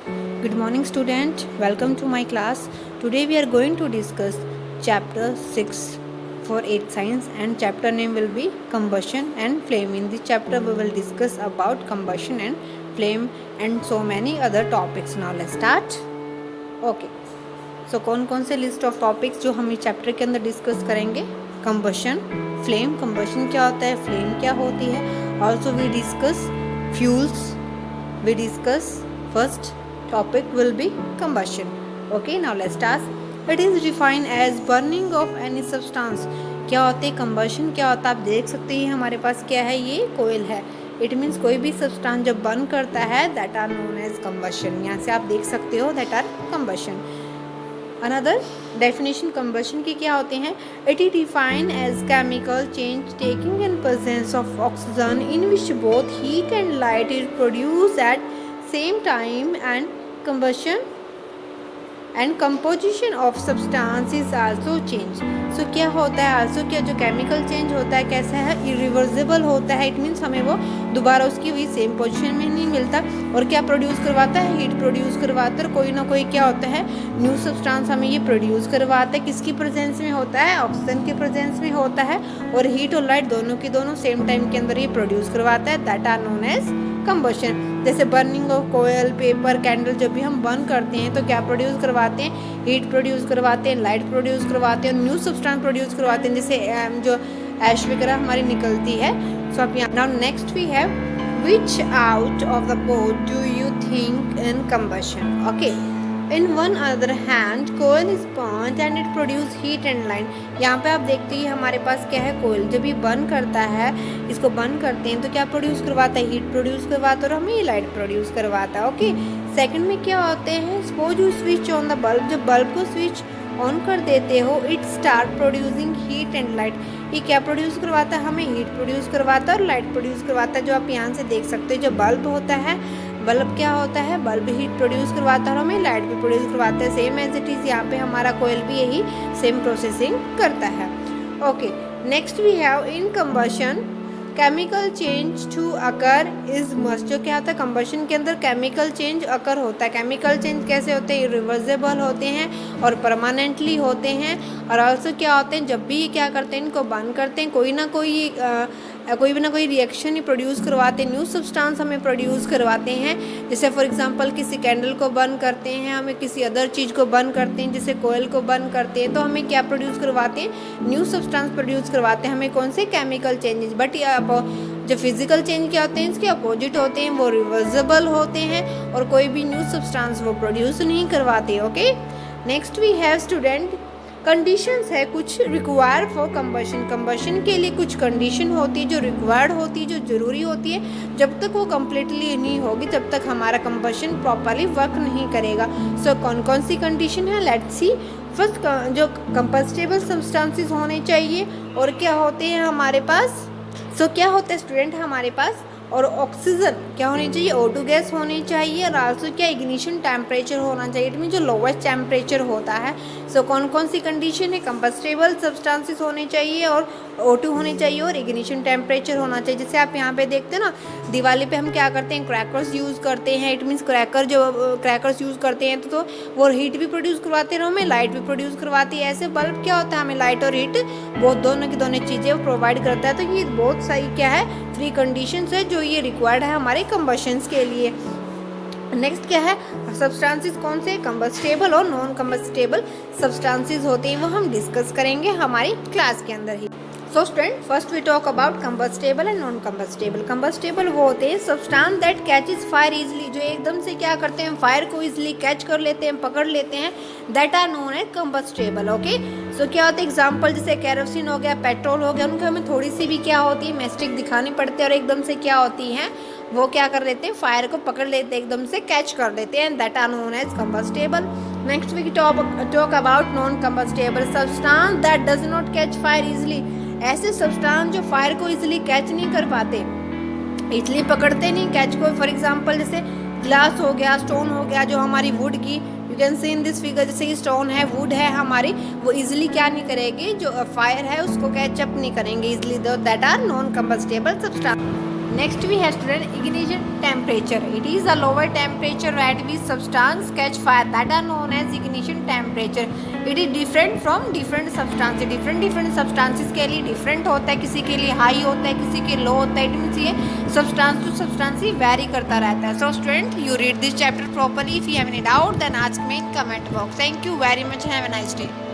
Good morning, student. Welcome to my class. Today we are going to discuss chapter 6 for 8th science, and chapter name will be combustion and flame. In this chapter we will discuss about combustion and flame and so many other topics. Now let's start. Okay. So कौन कौन से list of topics जो हम इस chapter के अंदर discuss करेंगे? Combustion, flame, combustion क्या होता है, फ्लेम क्या होती है. Also we discuss fuels. We discuss first topic will be combustion. Okay, now let's start. It is defined as burning of any substance. क्या होते हैं combustion, क्या होता है आप देख सकते हैं हमारे पास क्या है, ये कोयल है. इट मीन्स कोई भी सब्सटेंस जब बर्न करता है that are known as combustion. यहाँ से आप देख सकते हो that are combustion. Another definition combustion की क्या होते हैं? It is defined as chemical change taking in presence of oxygen in which both heat and light is produce at same time and combustion and composition of substance is also change. So क्या होता है also, क्या जो chemical change होता है कैसा है, irreversible होता है. इट मीन्स हमें वो दोबारा उसकी वही सेम पोजीशन में नहीं मिलता. और क्या प्रोड्यूस करवाता है, हीट प्रोड्यूस करवाता है. कोई ना कोई क्या होता है न्यू सब्सटेंस हमें ये प्रोड्यूस करवाता है. किसकी प्रेजेंस में होता है, ऑक्सीजन के प्रेजेंस में होता है. और हीट और लाइट दोनों की दोनों सेम टाइम के अंदर ये प्रोड्यूस करवाता है. That are known as combustion. जैसे बर्निंग ऑफ कोयल, पेपर, कैंडल जब भी हम बर्न करते हैं तो क्या प्रोड्यूस करवाते हैं, हीट प्रोड्यूस करवाते हैं, लाइट प्रोड्यूस करवाते हैं, न्यू सब्सटेंस प्रोड्यूस करवाते हैं, जैसे जो ऐश वगैरह हमारी निकलती है. सो आप यहाँ now next we have which out of the both do you think in combustion. Okay, in one other hand कोयल is burned and it produce heat and light. यहाँ पे आप देखते हैं हमारे पास क्या है, कोयल जब ये बर्न करता है, इसको बर्न करते हैं तो क्या प्रोड्यूस करवाता है, हीट प्रोड्यूस करवाता है और हमें लाइट प्रोड्यूस करवाता है. ओके, सेकंड में क्या होते हैं, suppose you switch on the bulb. जब बल्ब को स्विच ऑन कर देते हो it start producing heat and light. ये क्या प्रोड्यूस करवाता है, हमें हीट प्रोड्यूस करवाता है और लाइट प्रोड्यूस करवाता है. जो आप यहाँ से देख सकते हो जो बल्ब होता है, बल्ब क्या होता है, बल्ब हीट प्रोड्यूस करवाता है और हमें लाइट भी प्रोड्यूस करवाता है. सेम एज इट इज़ यहाँ पे हमारा कोयल भी यही सेम प्रोसेसिंग करता है. Okay, next we have in combustion chemical change to occur is must. जो क्या होता है कंबशन के अंदर केमिकल चेंज अकर होता है. केमिकल चेंज कैसे होते हैं, रिवर्सिबल होते हैं और परमानेंटली होते हैं. और ऑल्सो क्या होते हैं जब भी ये क्या करते हैं इनको बर्न करते हैं कोई ना कोई रिएक्शन ही प्रोड्यूस करवाते हैं, न्यू सब्सटेंस हमें प्रोड्यूस करवाते हैं. जैसे फॉर एग्जांपल किसी कैंडल को बर्न करते हैं, हमें किसी अदर चीज़ को बर्न करते हैं, जैसे कोयल को बर्न करते हैं तो हमें क्या प्रोड्यूस करवाते हैं, न्यू सब्सटेंस प्रोड्यूस करवाते हैं हमें कौन से केमिकल चेंजेस. बट जो फिजिकल चेंज क्या होते हैं इसके अपोजिट होते हैं, वो रिवर्सिबल होते हैं और कोई भी न्यू सब्सटेंस वो प्रोड्यूस नहीं करवाते. Okay, next we have student conditions है कुछ रिक्वायर्ड फॉर कंबशन. कंबशन के लिए कुछ कंडीशन होती है जो रिक्वायर्ड होती है, जो ज़रूरी होती है. जब तक वो कम्प्लीटली नहीं होगी तब तक हमारा कंबशन प्रॉपरली वर्क नहीं करेगा. सो कौन कौन सी कंडीशन है, लेट्स सी. फर्स्ट जो कंबस्टेबल सब्सटेंसेस होने चाहिए और क्या होते हैं हमारे पास. सो क्या होता है स्टूडेंट हमारे पास, और ऑक्सीजन क्या होनी चाहिए, O2 गैस होनी चाहिए. और आल्सो क्या इग्निशन टेम्परेचर होना चाहिए, इट मीन जो लोवेस्ट टेम्परेचर होता है. सो कौन कौन सी कंडीशन है, कंबस्टेबल सब्सटेंसेस होने चाहिए और O2 होनी चाहिए और इग्निशन टेम्परेचर होना चाहिए. जैसे आप यहाँ पे देखते हैं ना, दिवाली पे हम क्या करते हैं, क्रैकर्स यूज़ करते हैं. इट मीन्स क्रैकर्स यूज़ करते हैं तो वो हीट भी प्रोड्यूस करवाते हैं और हमें लाइट भी प्रोड्यूस करवाती है. ऐसे बल्ब क्या होता है, हमें लाइट और हीट बहुत दोनों की दोनों चीज़ें वो प्रोवाइड करता है. तो ये बहुत सही क्या है, 3 कंडीशंस है जो ये रिक्वायर्ड है हमारे कंबशंस के लिए. नेक्स्ट क्या है, सब्सटेंसेस कौन से, कंबस्टेबल और नॉन कंबस्टेबल सब्सटेंसेस होते हैं, वो हम डिस्कस करेंगे हमारी क्लास के अंदर ही. So student first we talk about combustible and non combustible. Combustible वो होते हैं substance that catches fire easily, जो एकदम से क्या करते हैं फायर को इजीली कैच कर लेते हैं, पकड़ लेते हैं. That are known as combustible. Okay, so क्या होता है एग्जाम्पल जैसे केरोसिन हो गया, पेट्रोल हो गया, उनको हमें थोड़ी सी भी क्या होती है मैस्टिक दिखानी पड़ती है और एकदम से क्या होती हैं वो क्या कर लेते हैं फायर को पकड़ लेते हैं, एकदम से कैच कर लेते हैं. That are known as combustible. Next we talk about non combustible substance that does not catch fire easily. ऐसे सब्सटेंस जो फायर को इजीली कैच नहीं कर पाते, इजीली पकड़ते नहीं कैच को. फॉर एग्जांपल जैसे ग्लास हो गया, स्टोन हो गया, जो हमारी वुड की you can see in this figure, जैसे कि स्टोन है, वुड है हमारी, वो इजीली क्या नहीं करेगी, जो फायर है उसको कैचअप नहीं करेंगे easily. That are non combustible substance. Next we have student ignition temperature. It is a lower temperature at which substance catch fire that are known as ignition temperature. It is different from different substances. different substances के लिए different होता है, किसी के लिए high होता है, किसी के low होता है. It means ये substance to substance he vary करता रहता है. So student, you read this chapter properly. If you have any doubt, then ask me in comment box. Thank you very much. Have a nice day.